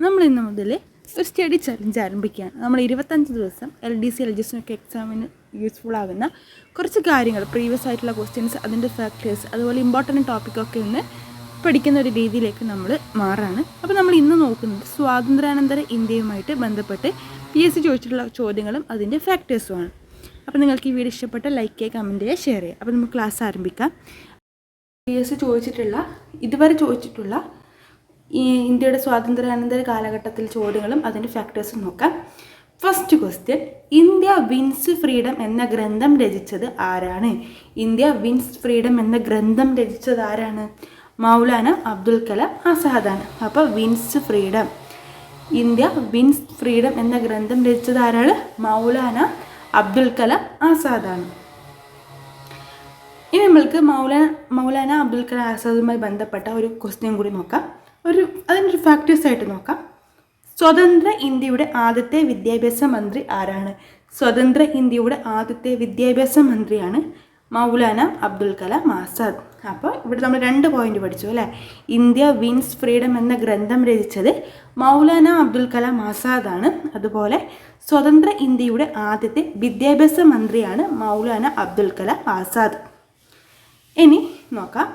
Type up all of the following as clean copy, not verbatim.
നമ്മൾ ഇന്ന് മുതൽ ഒരു സ്റ്റഡി ചലഞ്ച് ആരംഭിക്കുകയാണ്. നമ്മൾ 25 ദിവസം LDC LGSനൊക്കെ എക്സാമിന് യൂസ്ഫുൾ ആകുന്ന കുറച്ച് കാര്യങ്ങൾ, പ്രീവിയസ് ആയിട്ടുള്ള ക്വസ്റ്റ്യൻസ്, അതിൻ്റെ ഫാക്ടേഴ്സ്, അതുപോലെ ഇമ്പോർട്ടൻറ്റ് ടോപ്പിക്കൊക്കെ ഒന്ന് പഠിക്കുന്ന ഒരു രീതിയിലേക്ക് നമ്മൾ മാറാണ്. അപ്പോൾ നമ്മൾ ഇന്ന് നോക്കുന്നത് സ്വാതന്ത്ര്യാനന്തര ഇന്ത്യയുമായിട്ട് ബന്ധപ്പെട്ട് PSC ചോദിച്ചിട്ടുള്ള ചോദ്യങ്ങളും അതിൻ്റെ ഫാക്ടേഴ്സുമാണ്. അപ്പോൾ നിങ്ങൾക്ക് ഈ വീഡിയോ ഇഷ്ടപ്പെട്ട ലൈക്ക് ചെയ്യുക, കമൻറ്റ് ചെയ്യുക, ഷെയർ ചെയ്യുക. അപ്പോൾ നമുക്ക് ക്ലാസ് ആരംഭിക്കാം. PSC ഇതുവരെ ചോദിച്ചിട്ടുള്ള ഈ ഇന്ത്യയുടെ സ്വാതന്ത്ര്യാനന്തര കാലഘട്ടത്തിൽ ചോദ്യങ്ങളും അതിൻ്റെ ഫാക്ടേഴ്സും നോക്കാം. First question, India wins freedom എന്ന ഗ്രന്ഥം രചിച്ചത് ആരാണ്? ഇന്ത്യ വിൻസ് ഫ്രീഡം എന്ന ഗ്രന്ഥം രചിച്ചത് ആരാണ്? മൗലാന അബ്ദുൽ കലാം ആസാദാണ്. അപ്പോൾ wins freedom, India wins freedom എന്ന ഗ്രന്ഥം രചിച്ചത് ആരാണ്? മൗലാന അബ്ദുൽ കലാം ആസാദാണ്. ഇനി നമ്മൾക്ക് മൗലാന അബ്ദുൽ കലാം ആസാദുമായി ബന്ധപ്പെട്ട ഒരു ക്വസ്റ്റ്യൻ കൂടി നോക്കാം. അതിനൊരു ഫാക്ടേഴ്സായിട്ട് നോക്കാം. സ്വതന്ത്ര ഇന്ത്യയുടെ ആദ്യത്തെ വിദ്യാഭ്യാസ മന്ത്രി ആരാണ്? സ്വതന്ത്ര ഇന്ത്യയുടെ ആദ്യത്തെ വിദ്യാഭ്യാസ മന്ത്രിയാണ് മൗലാന അബ്ദുൽ കലാം ആസാദ്. അപ്പോൾ ഇവിടെ നമ്മൾ 2 പോയിന്റ് പഠിച്ചു അല്ലേ? ഇന്ത്യ വിൻസ് ഫ്രീഡം എന്ന ഗ്രന്ഥം രചിച്ചത് മൗലാന അബ്ദുൽ കലാം ആസാദാണ്. അതുപോലെ സ്വതന്ത്ര ഇന്ത്യയുടെ ആദ്യത്തെ വിദ്യാഭ്യാസ മന്ത്രിയാണ് മൗലാന അബ്ദുൽ കലാം ആസാദ്. ഇനി നോക്കാം,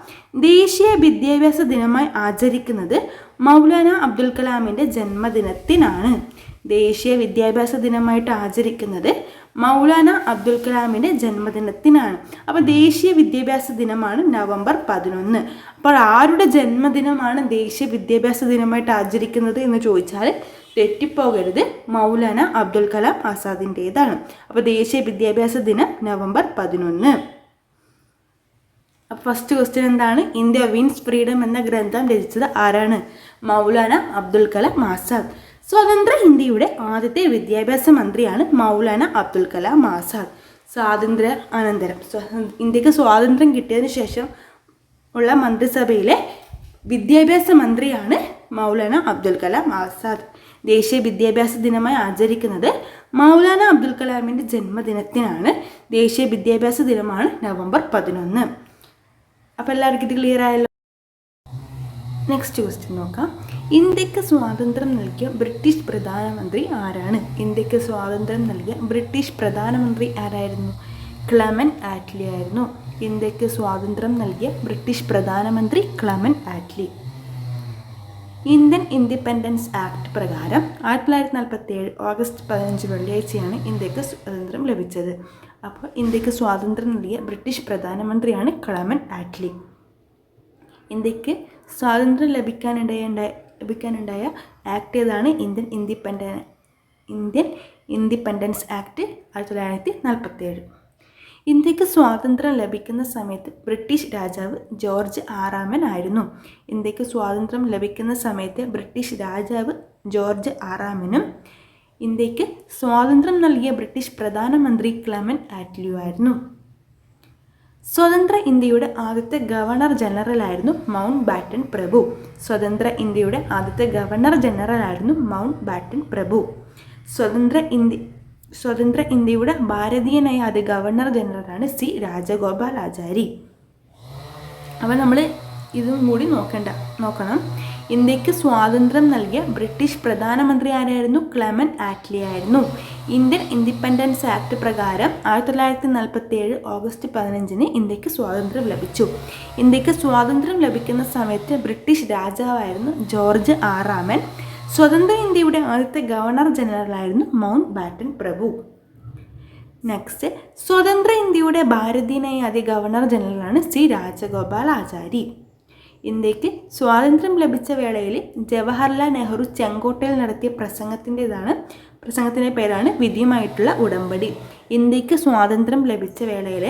ദേശീയ വിദ്യാഭ്യാസ ദിനമായി ആചരിക്കുന്നത് മൗലാന അബ്ദുൽ കലാമിൻ്റെ ജന്മദിനത്തിനാണ്. ദേശീയ വിദ്യാഭ്യാസ ദിനമായിട്ട് ആചരിക്കുന്നത് മൗലാന അബ്ദുൽ കലാമിൻ്റെ ജന്മദിനത്തിനാണ്. അപ്പോൾ ദേശീയ വിദ്യാഭ്യാസ ദിനമാണ് നവംബർ 11. അപ്പോൾ ആരുടെ ജന്മദിനമാണ് ദേശീയ വിദ്യാഭ്യാസ ദിനമായിട്ട് ആചരിക്കുന്നത് എന്ന് ചോദിച്ചാൽ തെറ്റിപ്പോകരുത്, മൗലാന അബ്ദുൽ കലാം ആസാദിൻ്റേതാണ്. അപ്പോൾ ദേശീയ വിദ്യാഭ്യാസ ദിനം നവംബർ 11. അപ്പോൾ ഫസ്റ്റ് ക്വസ്റ്റ്യൻ എന്താണ്? ഇന്ത്യ വിൻസ് ഫ്രീഡം എന്ന ഗ്രന്ഥം രചിച്ചത് ആരാണ്? മൗലാന അബ്ദുൽ കലാം ആസാദ്. സ്വതന്ത്ര ഇന്ത്യയുടെ ആദ്യത്തെ വിദ്യാഭ്യാസ മന്ത്രിയാണ് മൗലാന അബ്ദുൽ കലാം ആസാദ്. സ്വാതന്ത്ര്യ അനന്തരം ഇന്ത്യക്ക് സ്വാതന്ത്ര്യം കിട്ടിയതിന് ശേഷം ഉള്ള മന്ത്രിസഭയിലെ വിദ്യാഭ്യാസ മന്ത്രിയാണ് മൗലാന അബ്ദുൽ കലാം ആസാദ്. ദേശീയ വിദ്യാഭ്യാസ ദിനമായി ആചരിക്കുന്നത് മൗലാന അബ്ദുൽ കലാമിൻ്റെ ജന്മദിനത്തിനാണ്. ദേശീയ വിദ്യാഭ്യാസ ദിനമാണ് നവംബർ 11. അപ്പോൾ എല്ലാവർക്കും ഇത് ക്ലിയർ ആയല്ലോ. നെക്സ്റ്റ് ക്വസ്റ്റ്യൻ നോക്കാം. ഇന്ത്യക്ക് സ്വാതന്ത്ര്യം നൽകിയ ബ്രിട്ടീഷ് പ്രധാനമന്ത്രി ആരാണ്? ഇന്ത്യക്ക് സ്വാതന്ത്ര്യം നൽകിയ ബ്രിട്ടീഷ് പ്രധാനമന്ത്രി ആരായിരുന്നു? ക്ലെമന്റ് ആറ്റ്ലി ആയിരുന്നു. ഇന്ത്യക്ക് സ്വാതന്ത്ര്യം നൽകിയ ബ്രിട്ടീഷ് പ്രധാനമന്ത്രി Clement Attlee. Indian independence act പ്രകാരം 1947 ഓഗസ്റ്റ് 15 വെള്ളിയാഴ്ചയാണ് ഇന്ത്യക്ക് സ്വാതന്ത്ര്യം ലഭിച്ചത്. അപ്പോൾ ഇന്ത്യക്ക് സ്വാതന്ത്ര്യം നൽകിയ ബ്രിട്ടീഷ് പ്രധാനമന്ത്രിയാണ് ക്ലെമന്റ് ആറ്റ്ലി. ഇന്ത്യക്ക് സ്വാതന്ത്ര്യം ലഭിക്കാനുണ്ടായ ആക്ട് ഏതാണ്? Indian independence act 1947. ഇന്ത്യക്ക് സ്വാതന്ത്ര്യം ലഭിക്കുന്ന സമയത്ത് ബ്രിട്ടീഷ് രാജാവ് ജോർജ് 6 ആയിരുന്നു. ഇന്ത്യക്ക് സ്വാതന്ത്ര്യം ലഭിക്കുന്ന സമയത്ത് ബ്രിട്ടീഷ് രാജാവ് ജോർജ് 6 ഇന്ത്യക്ക് സ്വാതന്ത്ര്യം നൽകിയ ബ്രിട്ടീഷ് പ്രധാനമന്ത്രി ക്ലെമന്റ് ആറ്റ്ലിയും ആയിരുന്നു. സ്വതന്ത്ര ഇന്ത്യയുടെ ആദ്യത്തെ ഗവർണർ ജനറലായിരുന്നു മൗണ്ട് ബാറ്റൻ പ്രഭു. സ്വതന്ത്ര ഇന്ത്യയുടെ ആദ്യത്തെ ഗവർണർ ജനറലായിരുന്നു മൗണ്ട് ബാറ്റൻ പ്രഭു. സ്വതന്ത്ര ഇന്ത്യയുടെ ഭാരതീയനായ ആദ്യ ഗവർണർ ജനറലാണ് C. രാജഗോപാലാചാരി. അപ്പോൾ നമ്മൾ ഇതും കൂടി നോക്കണം. ഇന്ത്യക്ക് സ്വാതന്ത്ര്യം നൽകിയ ബ്രിട്ടീഷ് പ്രധാനമന്ത്രി ആരായിരുന്നു? ക്ലെമന്റ് ആറ്റ്ലി ആയിരുന്നു. ഇന്ത്യൻ ഇൻഡിപെൻഡൻസ് ആക്ട് പ്രകാരം 1947 ഓഗസ്റ്റ് 15 ഇന്ത്യക്ക് സ്വാതന്ത്ര്യം ലഭിച്ചു. ഇന്ത്യക്ക് സ്വാതന്ത്ര്യം ലഭിക്കുന്ന സമയത്ത് ബ്രിട്ടീഷ് രാജാവായിരുന്നു ജോർജ് 6. സ്വതന്ത്ര ഇന്ത്യയുടെ ആദ്യത്തെ ഗവർണർ ജനറലായിരുന്നു മൗണ്ട് ബാറ്റൻ പ്രഭു. നെക്സ്റ്റ്, സ്വതന്ത്ര ഇന്ത്യയുടെ ഭാരതീയനായ ആദ്യ ഗവർണർ ജനറലാണ് C. രാജഗോപാലാചാരി. ഇന്ത്യക്ക് സ്വാതന്ത്ര്യം ലഭിച്ച വേളയിൽ ജവഹർലാൽ നെഹ്റു ചെങ്കോട്ടയിൽ നടത്തിയ പ്രസംഗത്തിൻ്റെ പേരാണ് വിധിയുമായിട്ടുള്ള ഉടമ്പടി. ഇന്ത്യക്ക് സ്വാതന്ത്ര്യം ലഭിച്ച വേളയിൽ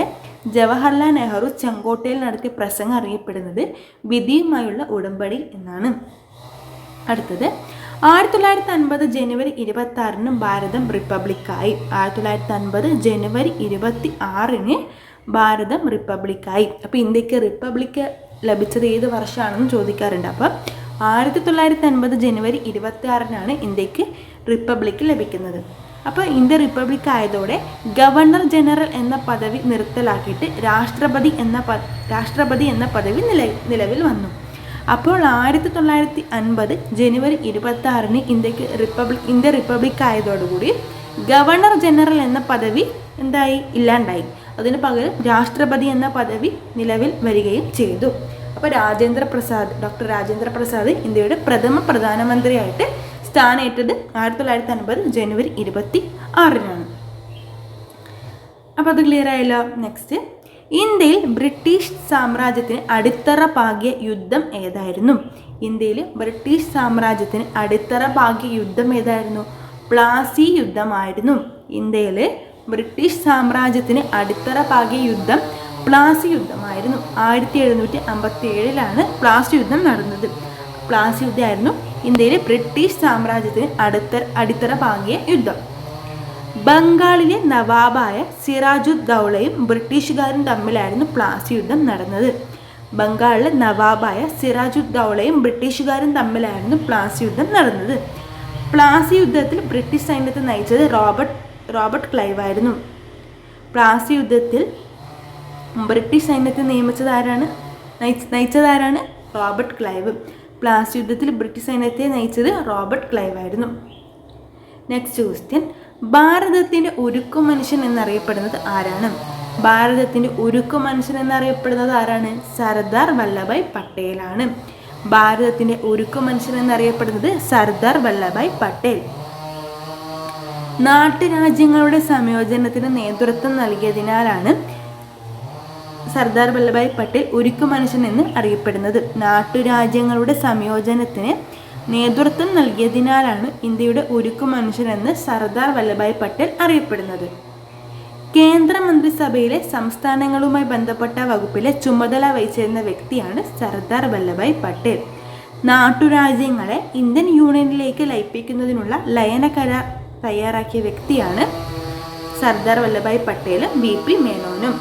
ജവഹർലാൽ നെഹ്റു ചെങ്കോട്ടയിൽ നടത്തിയ പ്രസംഗം അറിയപ്പെടുന്നത് വിധിയുമായുള്ള ഉടമ്പടി എന്നാണ്. അടുത്തത്, 1950 ജനുവരി 26 ഭാരതം റിപ്പബ്ലിക്കായി. 1950 ജനുവരി 26 ഭാരതം റിപ്പബ്ലിക്കായി. അപ്പോൾ ഇന്ത്യക്ക് റിപ്പബ്ലിക്ക് ലഭിച്ചത് ഏത് വർഷമാണെന്ന് ചോദിക്കാറുണ്ട്. അപ്പോൾ 1950 ജനുവരി 26 ഇന്ത്യക്ക് റിപ്പബ്ലിക്ക് ലഭിക്കുന്നത്. അപ്പോൾ ഇന്ത്യ റിപ്പബ്ലിക് ആയതോടെ ഗവർണർ ജനറൽ എന്ന പദവി നിർത്തലാക്കിയിട്ട് രാഷ്ട്രപതി എന്ന പദവി നിലവിൽ വന്നു. അപ്പോൾ 1950 ജനുവരി 26 ഇന്ത്യ റിപ്പബ്ലിക് ആയതോടുകൂടി ഗവർണർ ജനറൽ എന്ന പദവി എന്തായി, ഇല്ലാണ്ടായി. അതിന് പകരം രാഷ്ട്രപതി എന്ന പദവി നിലവിൽ വരികയും ചെയ്തു. അപ്പോൾ ഡോക്ടർ രാജേന്ദ്ര പ്രസാദ് ഇന്ത്യയുടെ പ്രഥമ പ്രധാനമന്ത്രിയായിട്ട് സ്ഥാനേറ്റത് 1950 ജനുവരി 26 അപ്പോൾ അത് ക്ലിയർ ആയല്ലോ. നെക്സ്റ്റ്, ഇന്ത്യയിൽ ബ്രിട്ടീഷ് സാമ്രാജ്യത്തിന് അടിത്തറ പാകിയ യുദ്ധം ഏതായിരുന്നു? ഇന്ത്യയിൽ ബ്രിട്ടീഷ് സാമ്രാജ്യത്തിന് അടിത്തറ പാകിയ യുദ്ധം ഏതായിരുന്നു? പ്ലാസി യുദ്ധമായിരുന്നു. ഇന്ത്യയിൽ ബ്രിട്ടീഷ് സാമ്രാജ്യത്തിന് അടിത്തറ പാകിയ യുദ്ധം പ്ലാസി യുദ്ധമായിരുന്നു. 1757 പ്ലാസി യുദ്ധം നടന്നത്. പ്ലാസി യുദ്ധമായിരുന്നു ഇന്ത്യയിലെ ബ്രിട്ടീഷ് സാമ്രാജ്യത്തിന് അടിത്തറ പാകിയ യുദ്ധം. ബംഗാളിലെ നവാബായ സിറാജുദ്ദൗളയും ബ്രിട്ടീഷുകാരും തമ്മിലായിരുന്നു പ്ലാസി യുദ്ധം നടന്നത്. ബംഗാളിലെ നവാബായ സിറാജുദ്ദൗളയും ബ്രിട്ടീഷുകാരും തമ്മിലായിരുന്നു പ്ലാസി യുദ്ധം നടന്നത്. പ്ലാസി യുദ്ധത്തിൽ ബ്രിട്ടീഷ് സൈന്യത്തെ നയിച്ചത് റോബർട്ട് ക്ലൈവ് ആയിരുന്നു. പ്ലാസി യുദ്ധത്തിൽ ബ്രിട്ടീഷ് സൈന്യത്തെ നയിച്ചതാരാണ്? Robert Clive. പ്ലാസി യുദ്ധത്തിൽ ബ്രിട്ടീഷ് സൈന്യത്തെ നയിച്ചത് റോബർട്ട് ക്ലൈവ് ആയിരുന്നു. നെക്സ്റ്റ് ക്വസ്റ്റ്യൻ, ഭാരതത്തിൻ്റെ ഉരുക്കു മനുഷ്യൻ എന്നറിയപ്പെടുന്നത് ആരാണ്? ഭാരതത്തിൻ്റെ ഉരുക്കു മനുഷ്യൻ എന്നറിയപ്പെടുന്നത് ആരാണ്? സർദാർ വല്ലഭായ് പട്ടേലാണ്. ഭാരതത്തിൻ്റെ ഉരുക്കു മനുഷ്യൻ എന്നറിയപ്പെടുന്നത് സർദാർ വല്ലഭായ് പട്ടേൽ. നാട്ടുരാജ്യങ്ങളുടെ സംയോജനത്തിന് നേതൃത്വം നൽകിയതിനാലാണ് സർദാർ വല്ലഭായ് പട്ടേൽ ഉരുക്കു മനുഷ്യൻ എന്ന് അറിയപ്പെടുന്നത്. നാട്ടുരാജ്യങ്ങളുടെ സംയോജനത്തിന് നേതൃത്വം നൽകിയതിനാലാണ് ഇന്ത്യയുടെ ഉരുക്കു മനുഷ്യൻ എന്ന് സർദാർ വല്ലഭായ് പട്ടേൽ അറിയപ്പെടുന്നത്. കേന്ദ്രമന്ത്രിസഭയിലെ സംസ്ഥാനങ്ങളുമായി ബന്ധപ്പെട്ട വകുപ്പിലെ ചുമതല വഹിച്ചിരുന്ന വ്യക്തിയാണ് സർദാർ വല്ലഭായ് പട്ടേൽ. നാട്ടുരാജ്യങ്ങളെ ഇന്ത്യൻ യൂണിയനിലേക്ക് ലയിപ്പിക്കുന്നതിനുള്ള ലയന കരാർ തയ്യാറാക്കിയ വ്യക്തിയാണ് സർദാർ വല്ലഭായ് പട്ടേലും VP മേനോനും.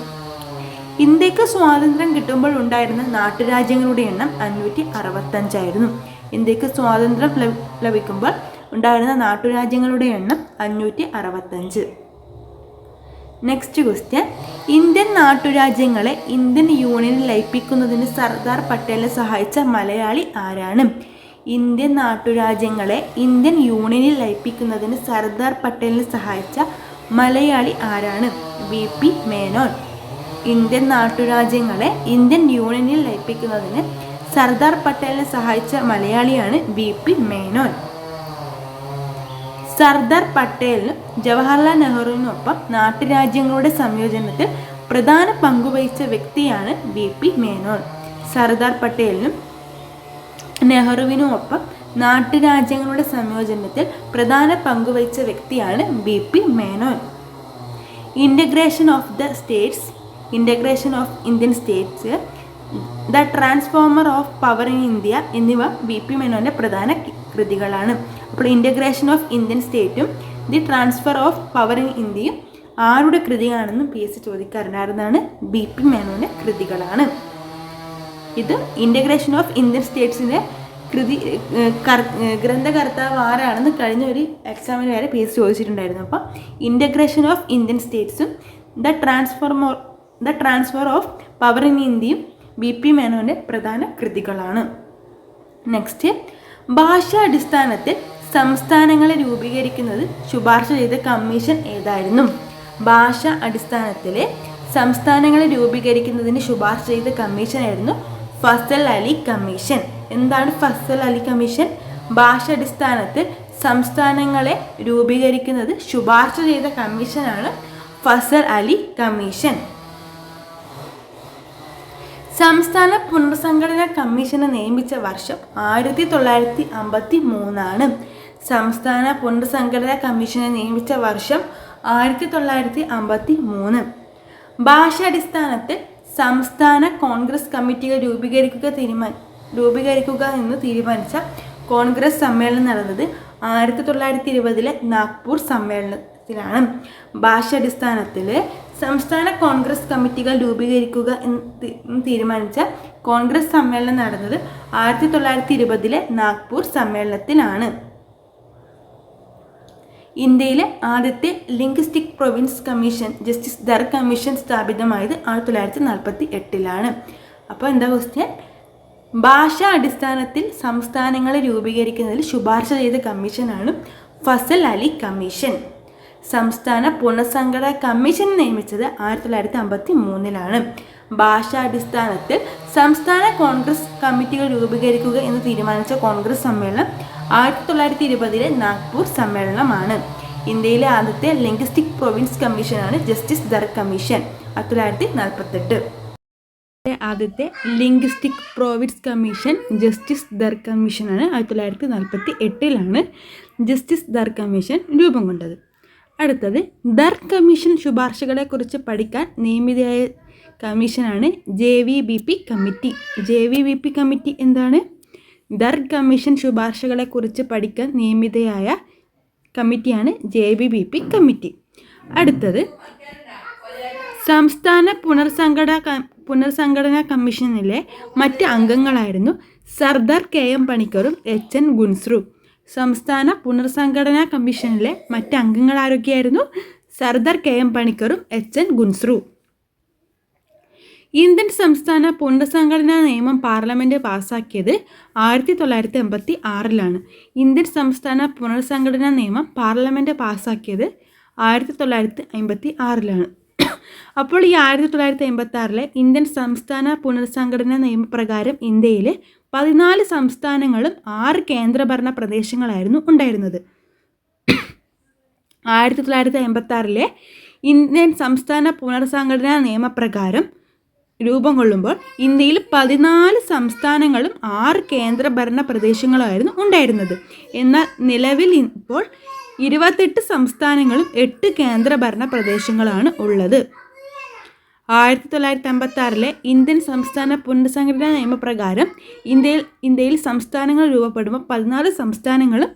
ഇന്ത്യക്ക് സ്വാതന്ത്ര്യം കിട്ടുമ്പോൾ ഉണ്ടായിരുന്ന നാട്ടുരാജ്യങ്ങളുടെ എണ്ണം 565 ഇന്ത്യക്ക് സ്വാതന്ത്ര്യം ലഭിക്കുമ്പോൾ ഉണ്ടായിരുന്ന നാട്ടുരാജ്യങ്ങളുടെ എണ്ണം 565. നെക്സ്റ്റ് ക്വസ്റ്റ്യൻ, ഇന്ത്യൻ നാട്ടുരാജ്യങ്ങളെ ഇന്ത്യൻ യൂണിയനിൽ ലയിപ്പിക്കുന്നതിന് സർദാർ പട്ടേലിനെ സഹായിച്ച മലയാളി ആരാണ്? ഇന്ത്യൻ നാട്ടുരാജ്യങ്ങളെ ഇന്ത്യൻ യൂണിയനിൽ ലയിപ്പിക്കുന്നതിന് സർദാർ പട്ടേലിനെ സഹായിച്ച മലയാളി ആരാണ്? VP മേനോൻ. ഇന്ത്യൻ നാട്ടുരാജ്യങ്ങളെ ഇന്ത്യൻ യൂണിയനിൽ ലയിപ്പിക്കുന്നതിന് സർദാർ പട്ടേലിനെ സഹായിച്ച മലയാളിയാണ് VP മേനോൻ. സർദാർ പട്ടേലിനും ജവഹർലാൽ നെഹ്റുവിനൊപ്പം നാട്ടുരാജ്യങ്ങളുടെ സംയോജനത്തിൽ പ്രധാന പങ്കുവഹിച്ച വ്യക്തിയാണ് VP മേനോൻ. സർദാർ പട്ടേലിനും നെഹ്റുവിനുമൊപ്പം നാട്ടുരാജ്യങ്ങളുടെ സംയോജനത്തിൽ പ്രധാന പങ്കുവഹിച്ച വ്യക്തിയാണ് VP Menon. Integration of Indian states, the transformer of power in India എന്നിവ VP മേനോൻ്റെ പ്രധാന കൃതികളാണ്. അപ്പോൾ ഇൻ്റഗ്രേഷൻ ഓഫ് ഇന്ത്യൻ സ്റ്റേറ്റും the transfer of power in ഇന്ത്യയും ആരുടെ കൃതിയാണെന്നും PSC ചോദിക്കാറുണ്ടായിരുന്നതാണ്. VP മേനോൻ്റെ കൃതികളാണ്. ഇത് ഇൻ്റഗ്രേഷൻ ഓഫ് ഇന്ത്യൻ സ്റ്റേറ്റ്സിൻ്റെ ഗ്രന്ഥകർത്താവ് ആരാണെന്ന് കഴിഞ്ഞ ഒരു എക്സാമിന് വരെ PSC ചോദിച്ചിട്ടുണ്ടായിരുന്നു. അപ്പോൾ ഇൻ്റഗ്രേഷൻ ഓഫ് ഇന്ത്യൻ സ്റ്റേറ്റ്സും the transfer of power in ഇന്ത്യയും VP മേനോൻ്റെ പ്രധാന കൃതികളാണ്. നെക്സ്റ്റ്, ഭാഷാടിസ്ഥാനത്തിൽ സംസ്ഥാനങ്ങളെ രൂപീകരിക്കുന്നത് ശുപാർശ ചെയ്ത കമ്മീഷൻ ഏതായിരുന്നു? ഭാഷ അടിസ്ഥാനത്തിലെ സംസ്ഥാനങ്ങളെ രൂപീകരിക്കുന്നതിന് ശുപാർശ ചെയ്ത കമ്മീഷനായിരുന്നു ഫസൽ അലി കമ്മീഷൻ. എന്താണ് ഫസൽ അലി കമ്മീഷൻ? ഭാഷാടിസ്ഥാനത്തിൽ സംസ്ഥാനങ്ങളെ രൂപീകരിക്കുന്നത് ശുപാർശ ചെയ്ത കമ്മീഷനാണ് ഫസൽ അലി കമ്മീഷൻ. സംസ്ഥാന പുനർസംഘടനാ കമ്മീഷനെ നിയമിച്ച വർഷം 1953. സംസ്ഥാന പുനർസംഘടനാ കമ്മീഷനെ നിയമിച്ച വർഷം 1953. ഭാഷാടിസ്ഥാനത്തിൽ സംസ്ഥാന കോൺഗ്രസ് കമ്മിറ്റികൾ രൂപീകരിക്കുക എന്ന് തീരുമാനിച്ച കോൺഗ്രസ് സമ്മേളനം നടന്നത് 1920 നാഗ്പൂർ സമ്മേളനത്തിലാണ്. ഭാഷാടിസ്ഥാനത്തിൽ സംസ്ഥാന കോൺഗ്രസ് കമ്മിറ്റികൾ രൂപീകരിക്കുക എന്ന് തീരുമാനിച്ച കോൺഗ്രസ് സമ്മേളനം നടന്നത് 1920 നാഗ്പൂർ സമ്മേളനത്തിലാണ്. ഇന്ത്യയിലെ ആദ്യത്തെ linguistic province commission justice there commission സ്ഥാപിതമായത് 1948. അപ്പോൾ എന്താ ക്വസ്റ്റ്യൻ? ഭാഷാ അടിസ്ഥാനത്തിൽ സംസ്ഥാനങ്ങളെ രൂപീകരിക്കുന്നതിൽ ശുപാർശ ചെയ്ത കമ്മീഷനാണ് ഫസൽ അലി കമ്മീഷൻ. സംസ്ഥാന പുനഃസംഘടന കമ്മീഷൻ നിയമിച്ചത് 1953 ഭാഷാടിസ്ഥാനത്തിൽ സംസ്ഥാന കോൺഗ്രസ് കമ്മിറ്റികൾ രൂപീകരിക്കുക എന്ന് തീരുമാനിച്ച കോൺഗ്രസ് സമ്മേളനം 1920 നാഗ്പൂർ സമ്മേളനമാണ്. ഇന്ത്യയിലെ ആദ്യത്തെ ലിംഗ്വിസ്റ്റിക് പ്രൊവിൻസ് കമ്മീഷനാണ് ജസ്റ്റിസ് ദർഗ് കമ്മീഷൻ 1948. ആദ്യത്തെ linguistic province commission justice Dar കമ്മീഷനാണ്. 1948 ജസ്റ്റിസ് ദർഗ് കമ്മീഷൻ രൂപം കൊണ്ടത്. അടുത്തത് ദർഗ് കമ്മീഷൻ ശുപാർശകളെക്കുറിച്ച് പഠിക്കാൻ നിയമിതയായ കമ്മീഷനാണ് JVBP കമ്മിറ്റി. JVBP കമ്മിറ്റി എന്താണ്? ദർഗ് കമ്മീഷൻ ശുപാർശകളെക്കുറിച്ച് പഠിക്കാൻ നിയമിതയായ കമ്മിറ്റിയാണ് JVBP കമ്മിറ്റി. അടുത്തത് സംസ്ഥാന പുനർസംഘടനാ കമ്മീഷനിലെ മറ്റ് അംഗങ്ങളായിരുന്നു സർദാർ KM പണിക്കറും HN ഗുൻസ്രു. സംസ്ഥാന പുനർസംഘടനാ കമ്മീഷനിലെ മറ്റ് അംഗങ്ങൾ ആരൊക്കെയായിരുന്നു? സർദാർ KM പണിക്കറും HN ഗുൻസ്രു. ഇന്ത്യൻ സംസ്ഥാന പുനർസംഘടനാ നിയമം പാർലമെൻറ്റ് പാസ്സാക്കിയത് 1986. ഇന്ത്യൻ സംസ്ഥാന പുനർസംഘടനാ നിയമം പാർലമെൻറ്റ് പാസ്സാക്കിയത് 1956. അപ്പോൾ ഈ 1956 ഇന്ത്യൻ സംസ്ഥാന പുനർസംഘടനാ നിയമപ്രകാരം ഇന്ത്യയിൽ 14 സംസ്ഥാനങ്ങളും 6 കേന്ദ്രഭരണ പ്രദേശങ്ങളായിരുന്നു ഉണ്ടായിരുന്നത്. 1956 ഇന്ത്യൻ സംസ്ഥാന പുനർസംഘടനാ നിയമപ്രകാരം രൂപം കൊള്ളുമ്പോൾ ഇന്ത്യയിൽ 14 സംസ്ഥാനങ്ങളും 6 കേന്ദ്രഭരണ പ്രദേശങ്ങളായിരുന്നു ഉണ്ടായിരുന്നത്. എന്നാൽ നിലവിൽ ഇപ്പോൾ 28 സംസ്ഥാനങ്ങളും 8 കേന്ദ്രഭരണ പ്രദേശങ്ങളാണ് ഉള്ളത്. 1956 ഇന്ത്യൻ സംസ്ഥാന പുനർസംഘടനാ നിയമപ്രകാരം ഇന്ത്യയിൽ സംസ്ഥാനങ്ങൾ രൂപപ്പെടുമ്പോൾ 14 സംസ്ഥാനങ്ങളും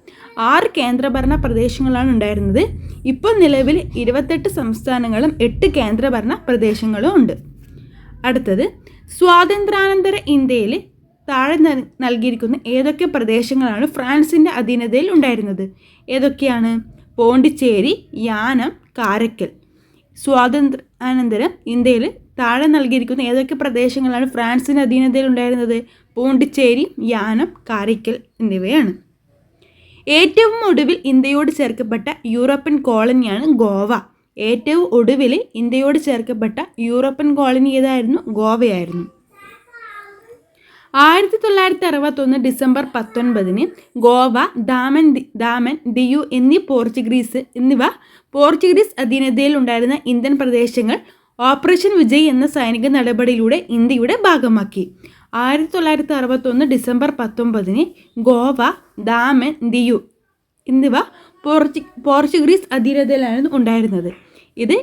6 കേന്ദ്രഭരണ പ്രദേശങ്ങളാണ് ഉണ്ടായിരുന്നത്. ഇപ്പോൾ നിലവിൽ 28 സംസ്ഥാനങ്ങളും 8 കേന്ദ്രഭരണ പ്രദേശങ്ങളും ഉണ്ട്. അടുത്തത് സ്വാതന്ത്ര്യാനന്തര ഇന്ത്യയിൽ താഴെ നൽകിയിരിക്കുന്ന ഏതൊക്കെ പ്രദേശങ്ങളാണ് ഫ്രാൻസിൻ്റെ അധീനതയിൽ ഉണ്ടായിരുന്നത്? ഏതൊക്കെയാണ്? പോണ്ടിച്ചേരി, യാനം, കാരക്കൽ. സ്വാതന്ത്ര്യാനന്തരം ഇന്ത്യയിൽ താഴെ നൽകിയിരിക്കുന്ന ഏതൊക്കെ പ്രദേശങ്ങളാണ് ഫ്രാൻസിൻ്റെ അധീനതയിൽ ഉണ്ടായിരുന്നത്? പോണ്ടിച്ചേരി, യാനം, കാരക്കൽ എന്നിവയാണ്. ഏറ്റവും ഒടുവിൽ ഇന്ത്യയോട് ചേർക്കപ്പെട്ട യൂറോപ്യൻ കോളനിയാണ് ഗോവ. ഏറ്റവും ഒടുവിൽ ഇന്ത്യയോട് ചേർക്കപ്പെട്ട യൂറോപ്യൻ കോളനി ഏതായിരുന്നു? ഗോവയായിരുന്നു. 1961 ഡിസംബർ 19 ഗോവ, ദാമൻ, ദിയു എന്നിവ പോർച്ചുഗീസ് അധീനതയിൽ ഉണ്ടായിരുന്ന ഇന്ത്യൻ പ്രദേശങ്ങൾ ഓപ്പറേഷൻ വിജയ് എന്ന സൈനിക നടപടിയിലൂടെ ഇന്ത്യയുടെ ഭാഗമാക്കി. 1961 ഡിസംബർ 19 ഗോവ, ദാമൻ, ദിയു എന്നിവ പോർച്ചുഗീസ് അധീനതയിലാണ് ഉണ്ടായിരുന്നത്. ഇത്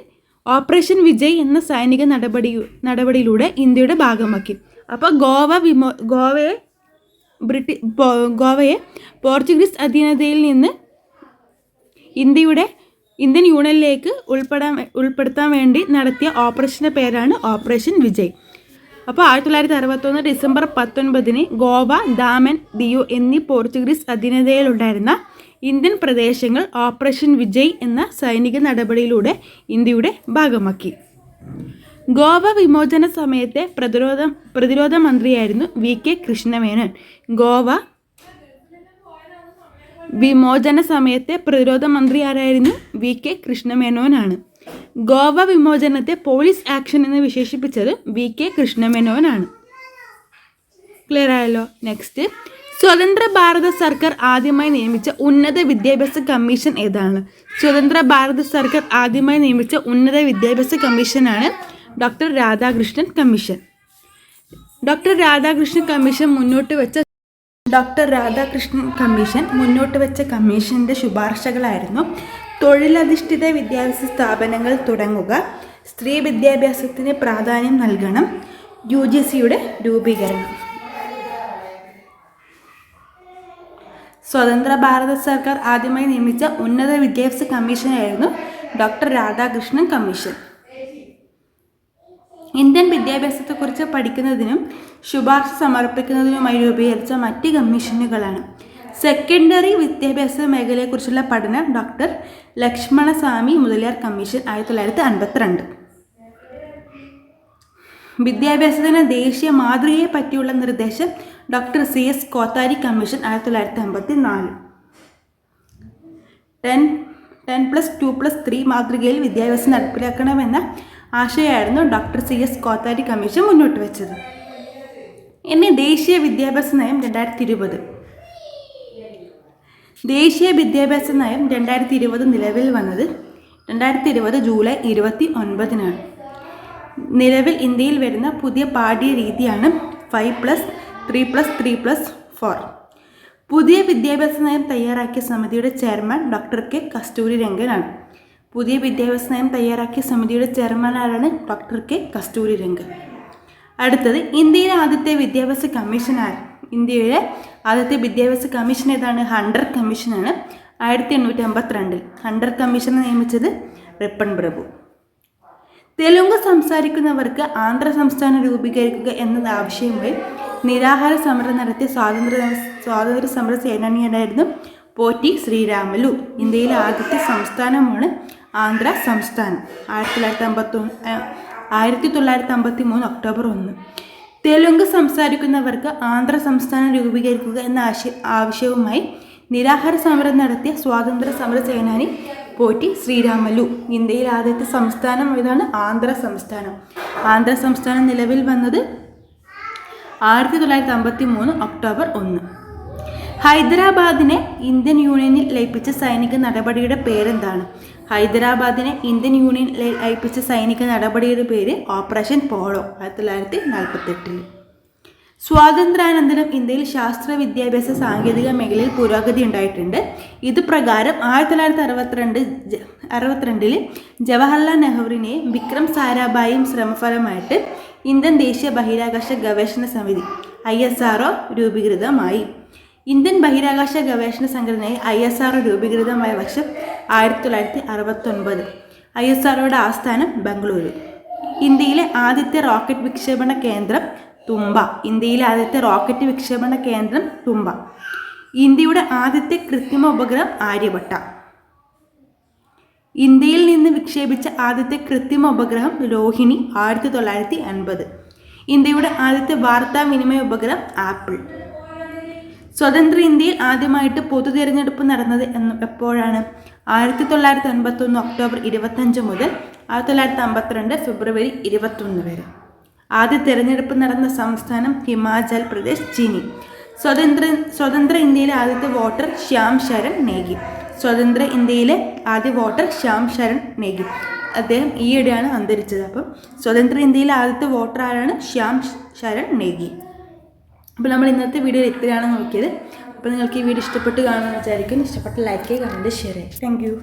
ഓപ്പറേഷൻ വിജയ് എന്ന സൈനിക നടപടിയിലൂടെ ഇന്ത്യയുടെ ഭാഗമാക്കി. അപ്പോൾ ഗോവയെ പോർച്ചുഗീസ് അധീനതയിൽ നിന്ന് ഇന്ത്യൻ യൂണിയനിലേക്ക് ഉൾപ്പെടുത്താൻ വേണ്ടി നടത്തിയ ഓപ്പറേഷൻ്റെ പേരാണ് ഓപ്പറേഷൻ വിജയ്. അപ്പോൾ 1961 ഡിസംബർ 19 ഗോവ, ദാമൻ, ദിയു എന്നീ പോർച്ചുഗീസ് അധീനതയിലുണ്ടായിരുന്ന ഇന്ത്യൻ പ്രദേശങ്ങൾ ഓപ്പറേഷൻ വിജയ് എന്ന സൈനിക നടപടിയിലൂടെ ഇന്ത്യയുടെ ഭാഗമാക്കി. ഗോവ വിമോചന സമയത്തെ പ്രതിരോധ മന്ത്രിയായിരുന്നു VK കൃഷ്ണമേനോൻ. ഗോവ വിമോചന സമയത്തെ പ്രതിരോധ മന്ത്രി ആരായിരുന്നു? VK കൃഷ്ണമേനോനാണ്. ഗോവ വിമോചനത്തെ പോലീസ് ആക്ഷൻ എന്ന് വിശേഷിപ്പിച്ചത് VK കൃഷ്ണമേനോനാണ്. ക്ലിയർ ആയല്ലോ? നെക്സ്റ്റ്, സ്വതന്ത്ര ഭാരത സർക്കാർ ആദ്യമായി നിയമിച്ച ഉന്നത വിദ്യാഭ്യാസ കമ്മീഷൻ ഏതാണ്? സ്വതന്ത്ര ഭാരത സർക്കാർ ആദ്യമായി നിയമിച്ച ഉന്നത വിദ്യാഭ്യാസ കമ്മീഷനാണ് doctor Radhakrishnan commission. Doctor Radhakrishnan commission മുന്നോട്ട് വെച്ച കമ്മീഷൻ്റെ ശുപാർശകളായിരുന്നു: തൊഴിലധിഷ്ഠിത വിദ്യാഭ്യാസ സ്ഥാപനങ്ങൾ തുടങ്ങുക, സ്ത്രീ വിദ്യാഭ്യാസത്തിന് പ്രാധാന്യം നൽകണം, UGCയുടെ രൂപീകരണം. സ്വതന്ത്ര ഭാരത സർക്കാർ ആദ്യമായി നിയമിച്ച ഉന്നത വിദ്യാഭ്യാസ കമ്മീഷനായിരുന്നു ഡോക്ടർ രാധാകൃഷ്ണൻ കമ്മീഷൻ. ഇന്ത്യൻ വിദ്യാഭ്യാസത്തെക്കുറിച്ച് പഠിക്കുന്നതിനും ശുപാർശ സമർപ്പിക്കുന്നതിനുമായി രൂപീകരിച്ച മറ്റ് കമ്മീഷനുകളാണ്: സെക്കൻഡറി വിദ്യാഭ്യാസ മേഖലയെക്കുറിച്ചുള്ള പഠനം ഡോക്ടർ ലക്ഷ്മണസ്വാമി മുതലിയാർ കമ്മീഷൻ 1952. വിദ്യാഭ്യാസത്തിന് ദേശീയ മാതൃകയെ പറ്റിയുള്ള നിർദ്ദേശം ഡോക്ടർ CS കോത്താരി കമ്മീഷൻ 1954. 10+2+3 മാതൃകയിൽ വിദ്യാഭ്യാസം നടപ്പിലാക്കണമെന്ന ആശയമായിരുന്നു ഡോക്ടർ CS കോത്താരി കമ്മീഷൻ മുന്നോട്ട് വെച്ചത്. ഇനി ദേശീയ വിദ്യാഭ്യാസ നയം 2020. ദേശീയ വിദ്യാഭ്യാസ നയം 2020 നിലവിൽ വന്നത് 2020 ജൂലൈ 29-നാണ്. നിലവിൽ ഇന്ത്യയിൽ വരുന്ന പുതിയ പാഠ്യ രീതിയാണ് 5+3+3+4. പുതിയ വിദ്യാഭ്യാസ നയം തയ്യാറാക്കിയ സമിതിയുടെ ചെയർമാൻ ഡോക്ടർ K. കസ്തൂരി രംഗനാണ്. പുതിയ വിദ്യാഭ്യാസ നയം തയ്യാറാക്കിയ സമിതിയുടെ ചെയർമാൻ ആരാണ്? Doctor K. കസ്തൂരി രംഗൻ. അടുത്തത് ഇന്ത്യയിലെ ആദ്യത്തെ വിദ്യാഭ്യാസ കമ്മീഷൻ ആര്? ഇന്ത്യയിലെ ആദ്യത്തെ വിദ്യാഭ്യാസ കമ്മീഷൻ ഏതാണ്? ഹണ്ടർ കമ്മീഷനാണ്. 1852 ഹണ്ടർ കമ്മീഷനെ നിയമിച്ചത് റിപ്പൺ പ്രഭു. തെലുങ്ക് സംസാരിക്കുന്നവർക്ക് ആന്ധ്ര സംസ്ഥാനം രൂപീകരിക്കുക എന്നത് ആവശ്യമായി നിരാഹാര സമരം നടത്തിയ സ്വാതന്ത്ര്യ സമര സേനാനിയായിരുന്നു പോറ്റി ശ്രീരാമലു. ഇന്ത്യയിലെ ആദ്യത്തെ സംസ്ഥാനമാണ് ആന്ധ്ര സംസ്ഥാനം. 1953 ഒക്ടോബർ 1. തെലുങ്ക് സംസാരിക്കുന്നവർക്ക് ആന്ധ്ര സംസ്ഥാനം രൂപീകരിക്കുക എന്ന ആവശ്യവുമായി നിരാഹാര സമരം നടത്തിയ സ്വാതന്ത്ര്യ സമര സേനാനി പോറ്റി ശ്രീരാമലു. ഇന്ത്യയിൽ ആദ്യത്തെ സംസ്ഥാനം ഏതാണ്? ആന്ധ്ര സംസ്ഥാനം. ആന്ധ്ര സംസ്ഥാനം നിലവിൽ വന്നത് 1953 ഒക്ടോബർ 1. ഹൈദരാബാദിനെ ഇന്ത്യൻ യൂണിയനിൽ ലയിപ്പിച്ച സൈനിക നടപടിയുടെ പേരെന്താണ്? ഹൈദരാബാദിനെ ഇന്ത്യൻ യൂണിയനിൽ ലയിപ്പിച്ച സൈനിക നടപടിയുടെ പേര് ഓപ്പറേഷൻ പോളോ. 1948. സ്വാതന്ത്ര്യാനന്തരം ഇന്ത്യയിൽ ശാസ്ത്ര വിദ്യാഭ്യാസ സാങ്കേതിക മേഖലയിൽ പുരോഗതി ഉണ്ടായിട്ടുണ്ട്. ഇത് പ്രകാരം 1962 ജവഹർലാൽ നെഹ്റുവിനെയും വിക്രം സാരാഭായിയും ശ്രമഫലമായിട്ട് ഇന്ത്യൻ ദേശീയ ബഹിരാകാശ ഗവേഷണ സമിതി ISRO രൂപീകൃതമായി. ഇന്ത്യൻ ബഹിരാകാശ ഗവേഷണ സംഘടനയായി ISRO രൂപീകൃതമായ വർഷം 1969. ISROയുടെ ആസ്ഥാനം ബംഗളൂരു. ഇന്ത്യയിലെ ആദ്യത്തെ റോക്കറ്റ് വിക്ഷേപണ കേന്ദ്രം തുമ്പ. ഇന്ത്യയിലെ ആദ്യത്തെ റോക്കറ്റ് വിക്ഷേപണ കേന്ദ്രം തുമ്പ. ഇന്ത്യയുടെ ആദ്യത്തെ കൃത്രിമ ഉപഗ്രഹം ആര്യഭട്ട. ഇന്ത്യയിൽ നിന്ന് വിക്ഷേപിച്ച ആദ്യത്തെ കൃത്രിമ ഉപഗ്രഹം രോഹിണി 1980. ഇന്ത്യയുടെ ആദ്യത്തെ വാർത്താവിനിമയ ഉപഗ്രഹം ആപ്പിൾ. സ്വതന്ത്ര ഇന്ത്യയിൽ ആദ്യമായിട്ട് പൊതു തിരഞ്ഞെടുപ്പ് നടന്നത് എപ്പോഴാണ്? 1951 ഒക്ടോബർ 25 മുതൽ 1952 ഫെബ്രുവരി 21 വരെ. ആദ്യ തിരഞ്ഞെടുപ്പ് നടന്ന സംസ്ഥാനം ഹിമാചൽ പ്രദേശ്. ചിനി. സ്വതന്ത്ര ഇന്ത്യയിലെ ആദ്യത്തെ വോട്ടർ ശ്യാം ശരൺ നേഗി. സ്വതന്ത്ര ഇന്ത്യയിലെ ആദ്യ വോട്ടർ ശ്യാം ശരൺ നേഗി. അദ്ദേഹം ഈയിടെയാണ് അന്തരിച്ചത്. അപ്പം സ്വതന്ത്ര ഇന്ത്യയിലെ ആദ്യത്തെ വോട്ടർ ആരാണ്? ശ്യാം ശരൺ നേഗി. അപ്പോൾ നമ്മൾ ഇന്നത്തെ വീഡിയോ ഇത്രയാണ് നോക്കിയത്. അപ്പോൾ നിങ്ങൾക്ക് ഈ വീഡിയോ ഇഷ്ടപ്പെട്ട് കാണുമെന്ന് വിചാരിക്കും. ഇഷ്ടപ്പെട്ട ലൈക്ക് ചെയ്യുക, കമൻറ്റ്, ഷെയർ ചെയ്യുക. Thank you.